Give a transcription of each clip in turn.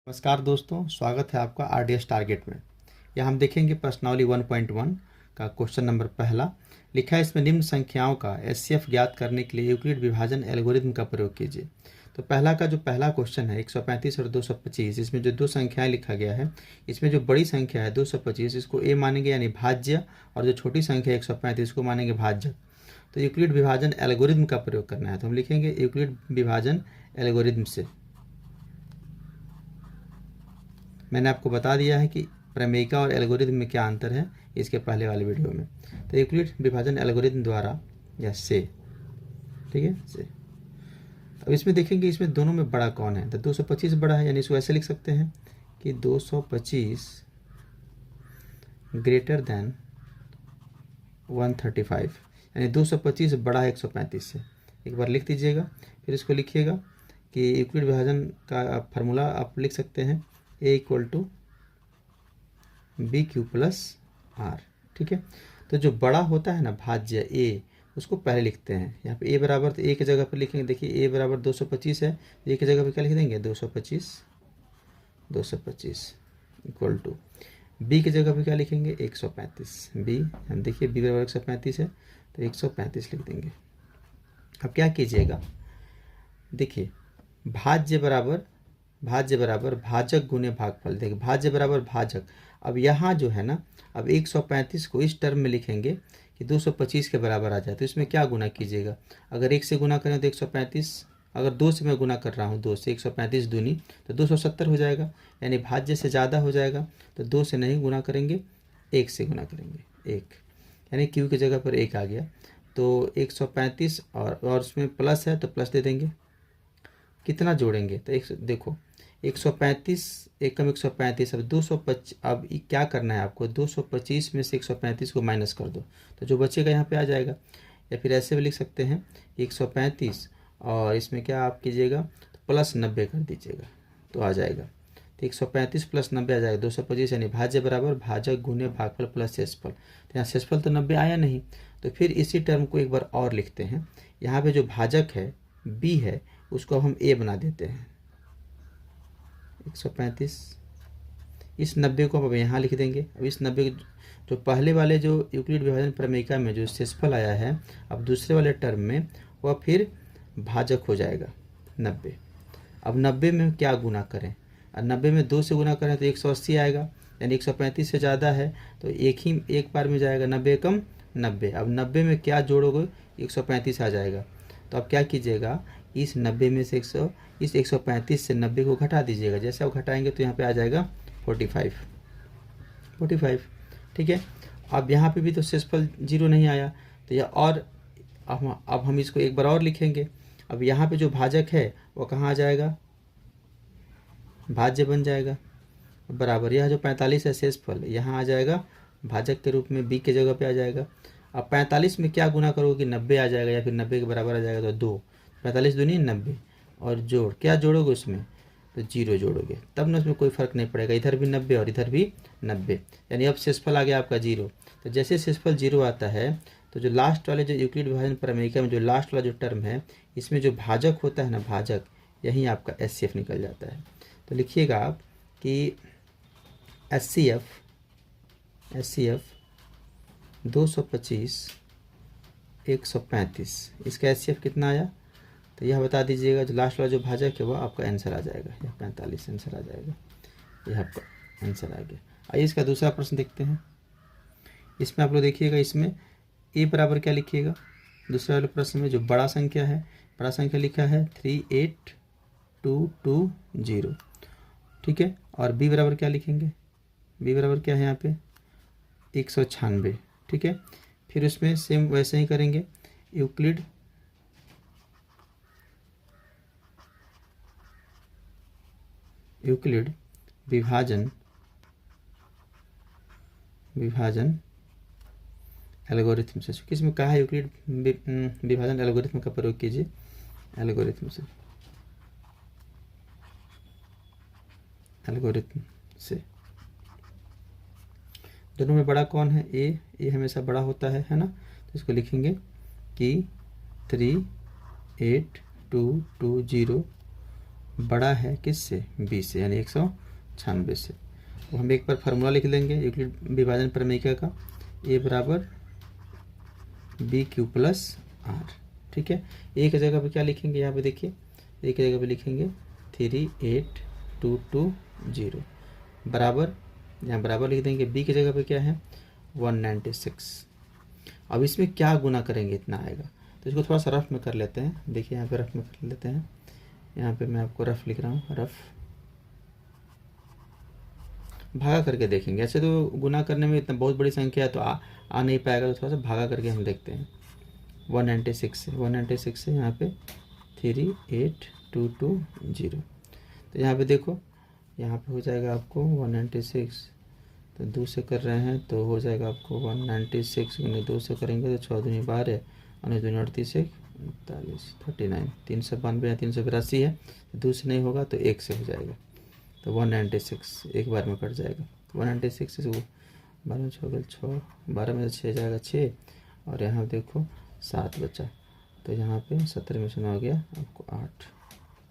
नमस्कार दोस्तों, स्वागत है आपका आरडीएस टारगेट में। यहाँ हम देखेंगे प्रश्नावली 1.1 का क्वेश्चन नंबर पहला। लिखा है इसमें निम्न संख्याओं का एचसीएफ ज्ञात करने के लिए यूक्लिड विभाजन एल्गोरिथम का प्रयोग कीजिए। तो पहला क्वेश्चन है 135 और 225। इसमें जो दो संख्याएं लिखा गया है, इसमें जो बड़ी संख्या है 225 इसको ए मानेंगे यानी भाज्य, और जो छोटी संख्या है 135 को मानेंगे भाज्य। तो यूक्लिड विभाजन एल्गोरिथम का प्रयोग करना है, तो हम लिखेंगे यूक्लिड विभाजन एल्गोरिथम से। मैंने आपको बता दिया है कि प्रमेयिका और एल्गोरिथम में क्या अंतर है इसके पहले वाले वीडियो में। तो यूक्लिड विभाजन एल्गोरिथम द्वारा या से, ठीक है, से। अब इसमें देखेंगे इसमें दोनों में बड़ा कौन है। तो 225 बड़ा है, यानी इसको ऐसे लिख सकते हैं कि 225 ग्रेटर देन 135, यानी 225 बड़ा है 135 से। एक बार लिख दीजिएगा, फिर इसको लिखिएगा कि यूक्लिड विभाजन का फार्मूला आप लिख सकते हैं A equal to B Q plus R. ठीक है, तो जो बड़ा होता है ना भाज्य ए, उसको पहले लिखते हैं। यहाँ पे ए बराबर, तो ए की जगह पर लिखेंगे, देखिए ए बराबर 225 है, ए की जगह पर क्या लिख देंगे 225 इक्वल टू बी की जगह पर क्या लिखेंगे 135। बी हम देखिए बी बराबर 135 है, तो 135 लिख देंगे। अब क्या कीजिएगा, देखिए भाज्य बराबर भाजक गुने भागफल। देखिए भाज्य बराबर भाजक। अब यहाँ जो है ना, अब 135 को इस टर्म में लिखेंगे कि 225 के बराबर आ जाए। तो इसमें क्या गुना कीजिएगा, अगर 1 से गुना करें तो 135, अगर 2 से मैं गुना कर रहा हूँ, 2 से 135 दूनी तो 270 हो जाएगा, यानी भाज्य से ज़्यादा हो जाएगा। तो 2 से नहीं गुना करेंगे, 1 से गुना करेंगे, 1, यानी क्यू की जगह पर 1 आ गया। तो 135 और उसमें प्लस है तो प्लस दे देंगे। कितना जोड़ेंगे, तो देखो 135 एक कम 135, अब 225। अब क्या करना है आपको, 225 में से 135 को माइनस कर दो, तो जो बचेगा यहाँ पे आ जाएगा। या फिर ऐसे भी लिख सकते हैं 135 और इसमें क्या आप कीजिएगा, तो प्लस 90 कर दीजिएगा, तो आ जाएगा। तो 135 प्लस 90 आ जाएगा 225, यानी भाज्य बराबर भाजक गुने भागफल प्लस शेषफल। तो यहाँ शेषफल तो 90 आया नहीं, तो फिर इसी टर्म को एक बार और लिखते हैं। यहाँ पे जो भाजक है बी है, उसको अब हम ए बना देते हैं 135। इस 90 को अब यहाँ लिख देंगे। अब इस 90 जो पहले वाले जो यूक्लिड विभाजन प्रमेयिका में जो शेषफल आया है, अब दूसरे वाले टर्म में वह फिर भाजक हो जाएगा 90। अब 90 में क्या गुना करें, और 90 में 2 से गुना करें तो 180 आएगा, यानी 135 से ज़्यादा है तो एक बार में जाएगा, 90 कम 90। अब 90 में क्या जोड़ोगे, 135 आ जाएगा। तो अब क्या कीजिएगा, इस 90 में से इस 135 से 90 को घटा दीजिएगा। जैसे आप घटाएंगे तो यहाँ पे आ जाएगा 45। ठीक है, अब यहाँ पे भी तो शेषफल 0 नहीं आया, तो यह और अब हम इसको एक बार और लिखेंगे। अब यहाँ पे जो भाजक है वो कहाँ आ जाएगा, भाज्य बन जाएगा बराबर। यह जो 45 है शेषफल यहाँ आ जाएगा भाजक के रूप में, बी के जगह पे आ जाएगा। अब 45 में क्या गुना करोगे कि 90 आ जाएगा, या फिर 90 के बराबर आ जाएगा, तो 2, 45 दूनी 90, और जोड़ क्या जोड़ोगे उसमें, तो 0 जोड़ोगे, तब ना उसमें कोई फर्क नहीं पड़ेगा, इधर भी 90 और इधर भी 90, यानी अब शेषफल आ गया आपका 0। तो जैसे शेषफल 0 आता है, तो जो लास्ट वाले जो यूक्लिड विभाजन प्रमेयिका में जो लास्ट वाला जो टर्म है, इसमें जो भाजक होता है ना, भाजक, यहीं आपका एचसीएफ निकल जाता है। तो लिखिएगा आप कि एचसीएफ 225 135, इसका एचसीएफ कितना आया, तो यह बता दीजिएगा। जो लास्ट वाला जो भाजक है वह आपका आंसर आ जाएगा, यह 45 आंसर आ जाएगा, यह आपका आंसर आ गया। आइए इसका दूसरा प्रश्न देखते हैं। इसमें आप लोग देखिएगा, इसमें ए बराबर क्या लिखिएगा, दूसरे वाले प्रश्न में जो बड़ा संख्या है, बड़ा संख्या लिखा है 38220। ठीक है, और बी बराबर क्या लिखेंगे, बी बराबर क्या है यहाँ पे 196। ठीक है, फिर उसमें सेम वैसे ही करेंगे, यूक्लिड विभाजन एल्गोरिथम से, चूँकि इसमें कहा है यूक्लिड विभाजन एल्गोरिथम का प्रयोग कीजिए, एल्गोरिथम से। दोनों में बड़ा कौन है, ए हमेशा बड़ा होता है ना, तो इसको लिखेंगे कि 38220 बड़ा है किससे, बी से, यानी 196 से। तो हम एक बार फार्मूला लिख लेंगे यूक्लिड विभाजन प्रमेय का, ए बराबर बी क्यू प्लस आर। ठीक है, ए की जगह पे क्या लिखेंगे, यहाँ पे देखिए ए की जगह पे लिखेंगे 38220 बराबर, यहाँ बराबर लिख देंगे, बी की जगह पे क्या है 196। अब इसमें क्या गुना करेंगे इतना आएगा, तो इसको थोड़ा सा रफ में कर लेते हैं। देखिए यहाँ पे रफ में कर लेते हैं, यहाँ पे मैं आपको रफ लिख रहा हूँ, रफ भागा करके देखेंगे। ऐसे तो गुना करने में इतना बहुत बड़ी संख्या है तो आ नहीं पाएगा, तो थोड़ा सा भागा करके हम देखते हैं। 196 से यहाँ पे 38220, तो यहाँ पे देखो, यहाँ पे हो जाएगा आपको 196, तो 2 से कर रहे हैं तो हो जाएगा आपको 196 गुने 2 से करेंगे तो 6 दूनी 12 और 2 38 39 392 या 382 है, 2 से नहीं होगा तो 1 से हो जाएगा, तो 196 एक बार में कट जाएगा। 196 से 12 6 6, 12 में से 6 जाएगा 6, और यहाँ देखो 7 बचा, तो यहाँ पे 17 में से 9 हो गया आपको 8,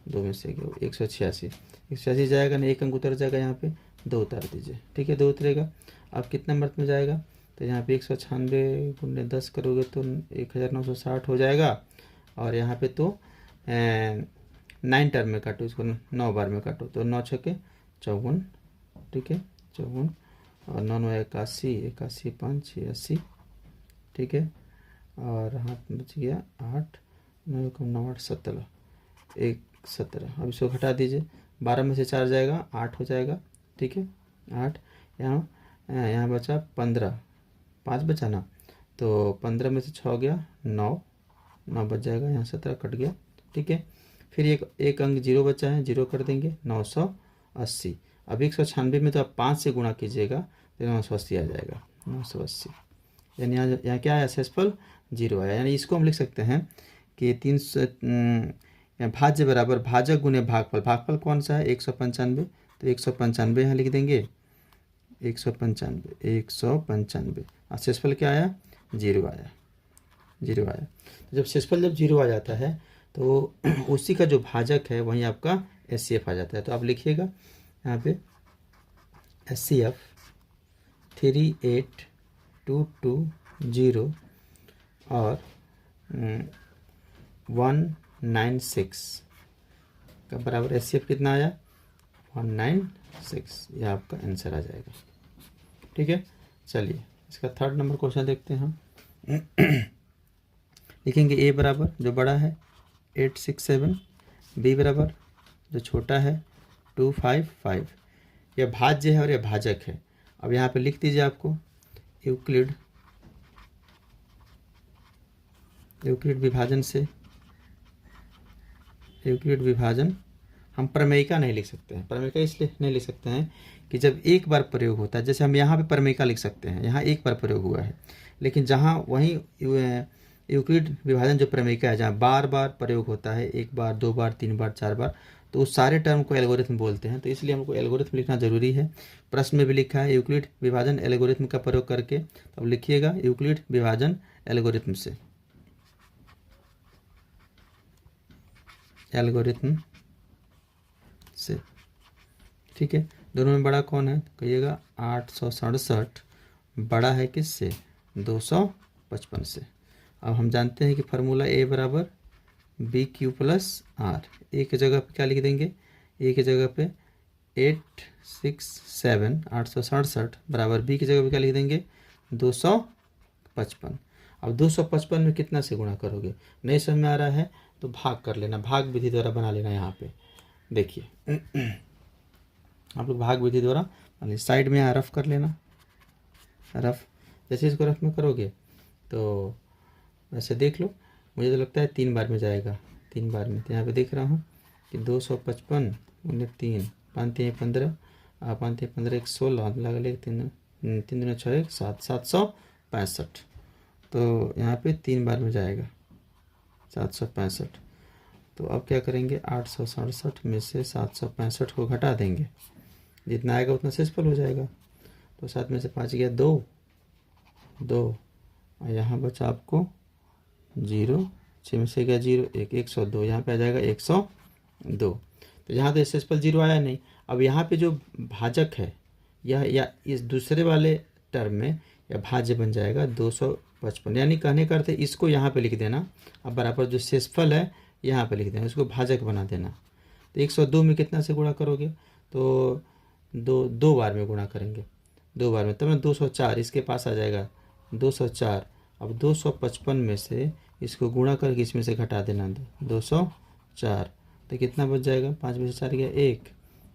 2 में से गया 186 जाएगा ना, एक अंक उतर जाएगा, यहाँ पे 2 उतार दीजिए। ठीक है, 2 उतरेगा। अब कितना नंबर में जाएगा, तो यहाँ पे 196 गुने 10 करोगे तो 1960 हो जाएगा, और यहाँ पे तो 9 टर्म में काटो, इसको 9 बार में काटो, तो 9 छके 54, ठीक है 54, और 9 9 81, 81 5 86, ठीक है, और हाथ बच गया 8, 9 9 8 17, 1 17। अब इसको घटा दीजिए, 12 में से 4 जाएगा 8 हो जाएगा, ठीक है 8, यहाँ बचा 15, 5 बचा ना, तो 15 में से 6 गया 9 बच जाएगा, यहाँ 17 कट गया। ठीक है, फिर एक अंक 0 बचा है, 0 कर देंगे 980। अब 196 में तो आप 5 से गुणा कीजिएगा तो 980 आ जाएगा, 980, यानी यहाँ क्या आया, शेषफल 0 आया। यानी इसको हम लिख सकते हैं कि 300 भाज्य बराबर भाजक गुने भागफल। भागफल कौन सा है, 195, तो 195 यहाँ लिख देंगे, 195 और शेषफल क्या आया, 0 आया। तो जब शेषफल जब 0 आ जाता है तो उसी का जो भाजक है वहीं आपका HCF आ जाता है। तो आप लिखिएगा यहाँ पे HCF 38220 और 196 का बराबर HCF कितना आया, 196, यह आपका आंसर आ जाएगा। ठीक है, चलिए इसका 3rd नंबर क्वेश्चन देखते हैं हम। लिखेंगे ए बराबर जो बड़ा है 867, बी बराबर जो छोटा है 255। यह भाज्य है और यह भाजक है। अब यहाँ पे लिख दीजिए आपको यूक्लिड विभाजन हम प्रमेयिका नहीं लिख सकते हैं। प्रमेयिका इसलिए नहीं लिख सकते हैं कि जब एक बार प्रयोग होता है, जैसे हम यहाँ पे प्रमेयिका लिख सकते हैं, यहाँ एक बार प्रयोग हुआ है, लेकिन जहाँ वहीं यूक्लिड विभाजन जो प्रमेयिका है, जहाँ बार बार प्रयोग होता है, 1 बार 2 बार 3 बार 4 बार, तो उस सारे टर्म को एल्गोरिथम बोलते हैं। तो इसलिए हमको एल्गोरिथम लिखना जरूरी है। प्रश्न में भी लिखा है यूक्लिड विभाजन एल्गोरिथम का प्रयोग करके, तो अब लिखिएगा यूक्लिड विभाजन एल्गोरिथम से। ठीक है, दोनों में बड़ा कौन है, कहिएगा 867 बड़ा है किससे, 255 से। अब हम जानते हैं कि फार्मूला ए बराबर बी क्यू प्लस आर। ए की जगह पे क्या लिख देंगे, ए की जगह पे 867 बराबर बी की जगह पे क्या लिख देंगे, 255। अब 255 में कितना से गुणा करोगे, नहीं समझ में आ रहा है तो भाग कर लेना, भाग विधि द्वारा बना लेना। यहाँ पे देखिए आप लोग भाग विधि द्वारा साइड में यहाँ रफ कर लेना, रफ। जैसे इसको रफ में करोगे तो ऐसे देख लो, मुझे तो लगता है 3 बार में जाएगा, 3 बार में। तो यहाँ पे देख रहा हूँ कि 255 गुने 3, 5 3 15, 5 3 15 1 16, लगा ले 3 3 6 1 7, 765। तो यहाँ पे 3 बार में जाएगा 765। तो अब क्या करेंगे, 867 में से 765 को घटा देंगे, जितना आएगा उतना शेषफल हो जाएगा। तो 7 में से 5 गया 2, और यहाँ बचा आपको 0, 6 में से गया 0, 1, 102, यहाँ पे आ जाएगा 102। तो यहाँ तो एसेसफल 0 आया नहीं। अब यहाँ पे जो भाजक है यह या इस दूसरे वाले टर्म में यह भाज्य बन जाएगा 255, यानी कहने का अर्थ है इसको यहाँ पे लिख देना। अब बराबर जो शेषफल है यहाँ पे लिख देना, इसको भाजक बना देना। तो 102 में कितना से गुणा करोगे, तो दो बार में गुणा करेंगे, 2 बार में, तब ना 204 इसके पास आ जाएगा 204। अब 255 में से इसको गुणा करके इसमें से घटा देना 204, तो कितना बच जाएगा, 5 में से 4 गया 1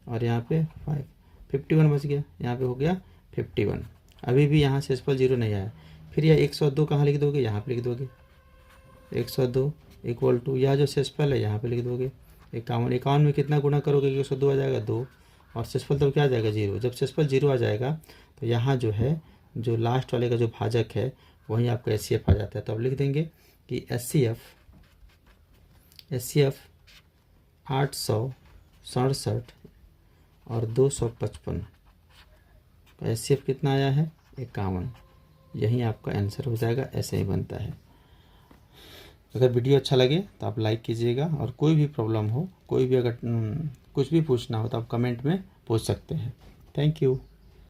और यहाँ पे 51 बच गया, यहाँ पे हो गया 51। अभी भी यहाँ शेषफल 0 नहीं आया। फिर यह 102 कहाँ लिख दोगे, यहाँ पे लिख दोगे 102 इक्वल टू यह जो शेषफल है यहाँ पे लिख दोगे 51 में कितना गुणा करोगे 102 आ जाएगा 2 और शेषफल तो क्या आ जाएगा 0। जब शेषफल 0 आ जाएगा तो यहाँ जो है जो लास्ट वाले का जो भाजक है वहीं आपका HCF आ जाता है। तो अब लिख देंगे कि HCF 867 और 255 का HCF कितना आया है 51। यही आपका आंसर हो जाएगा, ऐसे ही बनता है। अगर वीडियो अच्छा लगे तो आप लाइक कीजिएगा और कोई भी प्रॉब्लम हो, कोई भी अगर कुछ भी पूछना हो तो आप कमेंट में पूछ सकते हैं। Thank you.